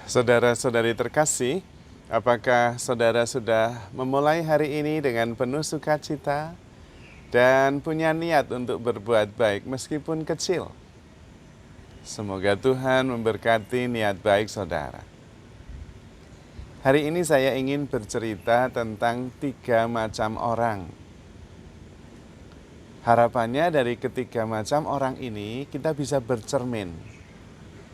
Saudara-saudari terkasih, apakah saudara sudah memulai hari ini dengan penuh sukacita dan punya niat untuk berbuat baik meskipun kecil? Semoga Tuhan memberkati niat baik saudara. Hari ini saya ingin bercerita tentang 3 macam orang. Harapannya dari ketiga macam orang ini kita bisa bercermin.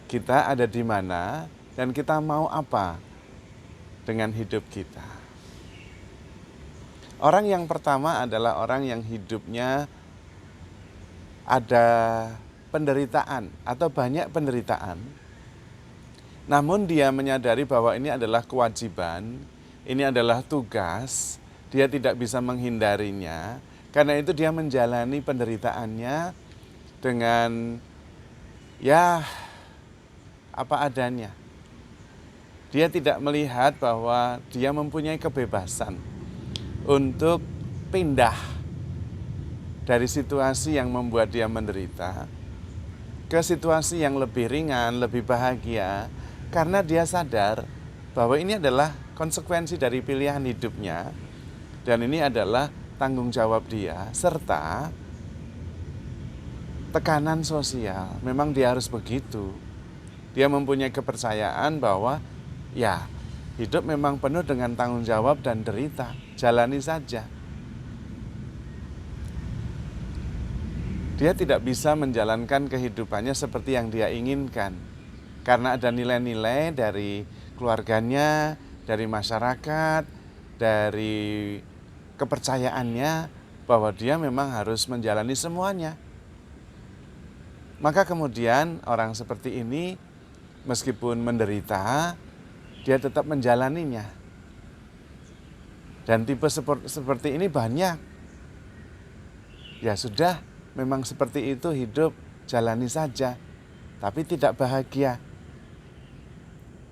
Kita ada di mana dan kita mau apa dengan hidup kita. Orang yang pertama adalah orang yang hidupnya ada penderitaan atau banyak penderitaan. Namun dia menyadari bahwa ini adalah kewajiban, ini adalah tugas, dia tidak bisa menghindarinya. Karena itu dia menjalani penderitaannya dengan apa adanya. Dia tidak melihat bahwa dia mempunyai kebebasan untuk pindah dari situasi yang membuat dia menderita ke situasi yang lebih ringan, lebih bahagia, karena dia sadar bahwa ini adalah konsekuensi dari pilihan hidupnya dan ini adalah tanggung jawab dia serta tekanan sosial. Memang dia harus begitu. Dia mempunyai kepercayaan bahwa hidup memang penuh dengan tanggung jawab dan derita. Jalani saja. Dia tidak bisa menjalankan kehidupannya seperti yang dia inginkan. Karena ada nilai-nilai dari keluarganya, dari masyarakat, dari kepercayaannya bahwa dia memang harus menjalani semuanya. Maka kemudian orang seperti ini meskipun menderita, dia tetap menjalaninya. Dan tipe seperti ini banyak. Ya sudah, memang seperti itu hidup, jalani saja. Tapi tidak bahagia.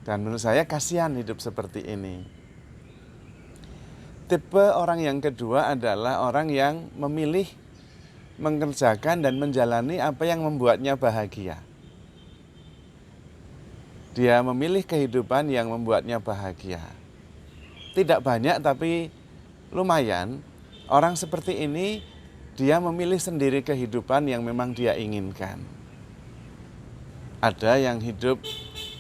Dan menurut saya kasihan hidup seperti ini. Tipe orang yang kedua adalah orang yang memilih mengerjakan dan menjalani apa yang membuatnya bahagia. Dia memilih kehidupan yang membuatnya bahagia. Tidak banyak tapi lumayan. Orang seperti ini dia memilih sendiri kehidupan yang memang dia inginkan. Ada yang hidup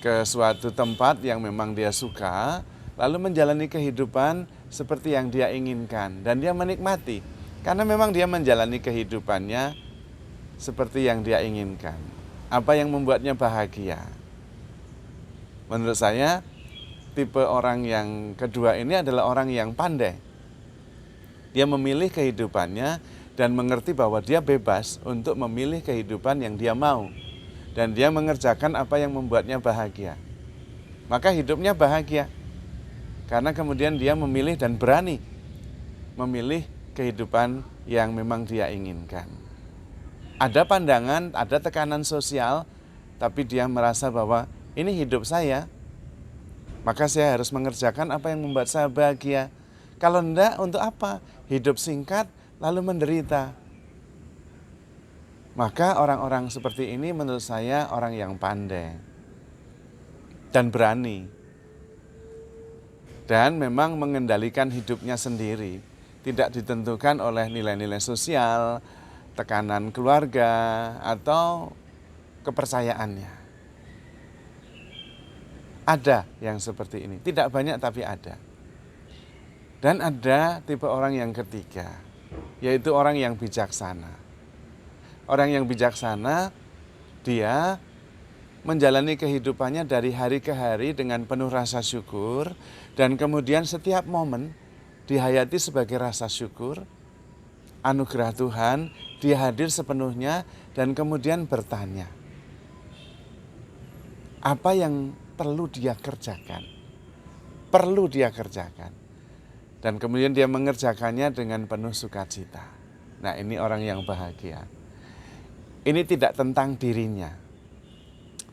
ke suatu tempat yang memang dia suka, lalu menjalani kehidupan seperti yang dia inginkan. Dan dia menikmati, karena memang dia menjalani kehidupannya seperti yang dia inginkan. Apa yang membuatnya bahagia. Menurut saya, tipe orang yang kedua ini adalah orang yang pandai. Dia memilih kehidupannya dan mengerti bahwa dia bebas untuk memilih kehidupan yang dia mau. Dan dia mengerjakan apa yang membuatnya bahagia. Maka hidupnya bahagia. Karena kemudian dia memilih dan berani memilih kehidupan yang memang dia inginkan. Ada pandangan, ada tekanan sosial, tapi dia merasa bahwa ini hidup saya, maka saya harus mengerjakan apa yang membuat saya bahagia. Kalau enggak, untuk apa? Hidup singkat, lalu menderita. Maka orang-orang seperti ini menurut saya orang yang pandai dan berani. Dan memang mengendalikan hidupnya sendiri. Tidak ditentukan oleh nilai-nilai sosial, tekanan keluarga, atau kepercayaannya. Ada yang seperti ini, tidak banyak tapi ada. Dan ada tipe orang yang ketiga, yaitu orang yang bijaksana. Orang yang bijaksana, dia menjalani kehidupannya dari hari ke hari dengan penuh rasa syukur. Dan kemudian setiap momen dihayati sebagai rasa syukur, anugerah Tuhan, dia hadir sepenuhnya dan kemudian bertanya, apa yang perlu dia kerjakan? Perlu dia kerjakan. Dan kemudian dia mengerjakannya dengan penuh sukacita. Nah, ini orang yang bahagia. Ini tidak tentang dirinya,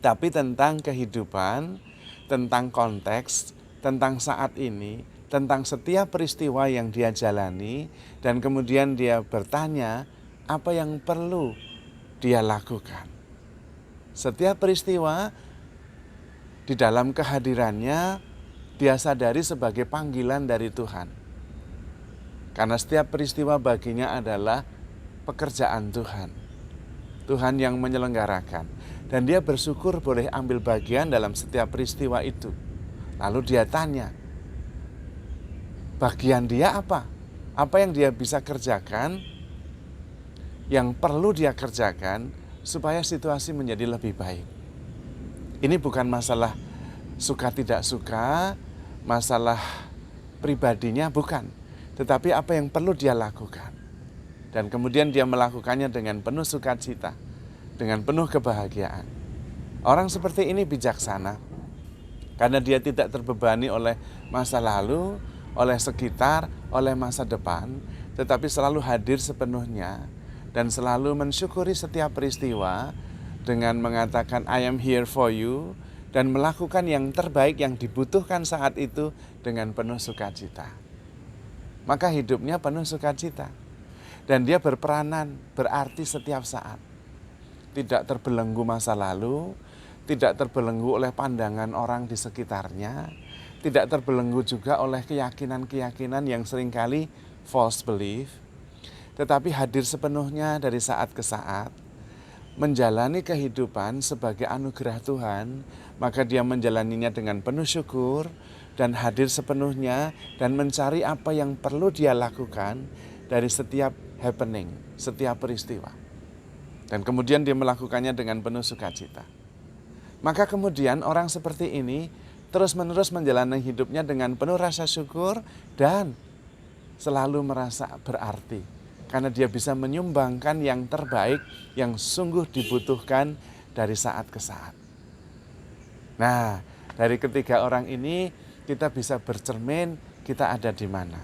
tapi tentang kehidupan, tentang konteks, tentang saat ini, tentang setiap peristiwa yang dia jalani, dan kemudian dia bertanya apa yang perlu dia lakukan. Setiap peristiwa di dalam kehadirannya dia sadari sebagai panggilan dari Tuhan. Karena setiap peristiwa baginya adalah pekerjaan Tuhan. Tuhan yang menyelenggarakan. Dan dia bersyukur boleh ambil bagian dalam setiap peristiwa itu. Lalu dia tanya, bagian dia apa? Apa yang dia bisa kerjakan, yang perlu dia kerjakan supaya situasi menjadi lebih baik. Ini bukan masalah suka tidak suka, masalah pribadinya bukan. Tetapi apa yang perlu dia lakukan. Dan kemudian dia melakukannya dengan penuh sukacita, dengan penuh kebahagiaan. Orang seperti ini bijaksana, karena dia tidak terbebani oleh masa lalu, oleh sekitar, oleh masa depan, tetapi selalu hadir sepenuhnya dan selalu mensyukuri setiap peristiwa dengan mengatakan I am here for you dan melakukan yang terbaik yang dibutuhkan saat itu dengan penuh sukacita. Maka hidupnya penuh sukacita. Dan dia berperanan, berarti setiap saat. Tidak terbelenggu masa lalu, tidak terbelenggu oleh pandangan orang di sekitarnya, tidak terbelenggu juga oleh keyakinan-keyakinan yang seringkali false belief, tetapi hadir sepenuhnya dari saat ke saat, menjalani kehidupan sebagai anugerah Tuhan, maka dia menjalaninya dengan penuh syukur dan hadir sepenuhnya dan mencari apa yang perlu dia lakukan dari setiap happening, setiap peristiwa. Dan kemudian dia melakukannya dengan penuh sukacita. Maka kemudian orang seperti ini terus-menerus menjalani hidupnya dengan penuh rasa syukur dan selalu merasa berarti. Karena dia bisa menyumbangkan yang terbaik yang sungguh dibutuhkan dari saat ke saat. Nah, dari ketiga orang ini kita bisa bercermin kita ada di mana.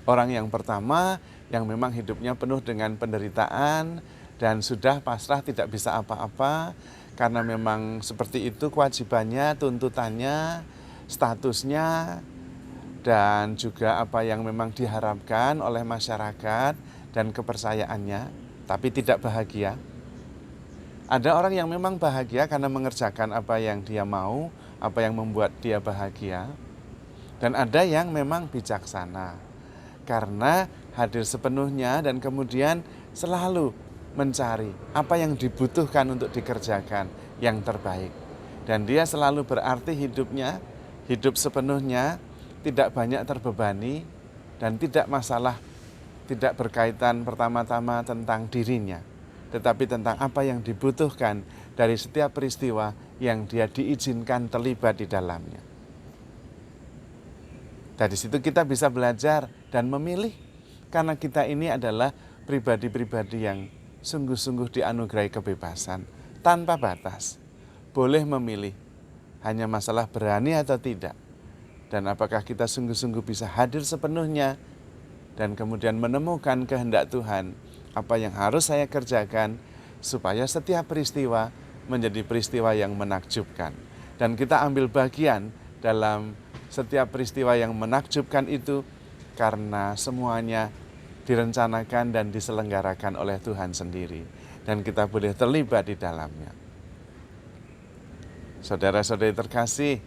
Orang yang pertama yang memang hidupnya penuh dengan penderitaan dan sudah pasrah tidak bisa apa-apa karena memang seperti itu kewajibannya, tuntutannya, statusnya, dan juga apa yang memang diharapkan oleh masyarakat dan kepercayaannya, tapi tidak bahagia. Ada orang yang memang bahagia karena mengerjakan apa yang dia mau, apa yang membuat dia bahagia. Dan ada yang memang bijaksana karena hadir sepenuhnya dan kemudian selalu mencari apa yang dibutuhkan untuk dikerjakan yang terbaik. Dan dia selalu berarti hidupnya, hidup sepenuhnya, tidak banyak terbebani dan tidak masalah, tidak berkaitan pertama-tama tentang dirinya, tetapi tentang apa yang dibutuhkan dari setiap peristiwa yang dia diizinkan terlibat di dalamnya. Dari situ kita bisa belajar dan memilih, karena kita ini adalah pribadi-pribadi yang sungguh-sungguh dianugerahi kebebasan, tanpa batas, boleh memilih, hanya masalah berani atau tidak. Dan apakah kita sungguh-sungguh bisa hadir sepenuhnya dan kemudian menemukan kehendak Tuhan, apa yang harus saya kerjakan supaya setiap peristiwa menjadi peristiwa yang menakjubkan. Dan kita ambil bagian dalam setiap peristiwa yang menakjubkan itu karena semuanya direncanakan dan diselenggarakan oleh Tuhan sendiri. Dan kita boleh terlibat di dalamnya. Saudara-saudari terkasih,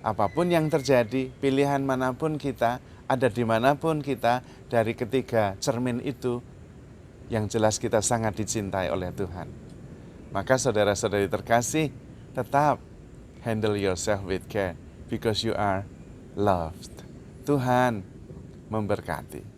apapun yang terjadi, pilihan manapun kita, ada dimanapun kita, dari ketiga cermin itu, yang jelas kita sangat dicintai oleh Tuhan. Maka saudara-saudari terkasih, tetap handle yourself with care, because you are loved. Tuhan memberkati.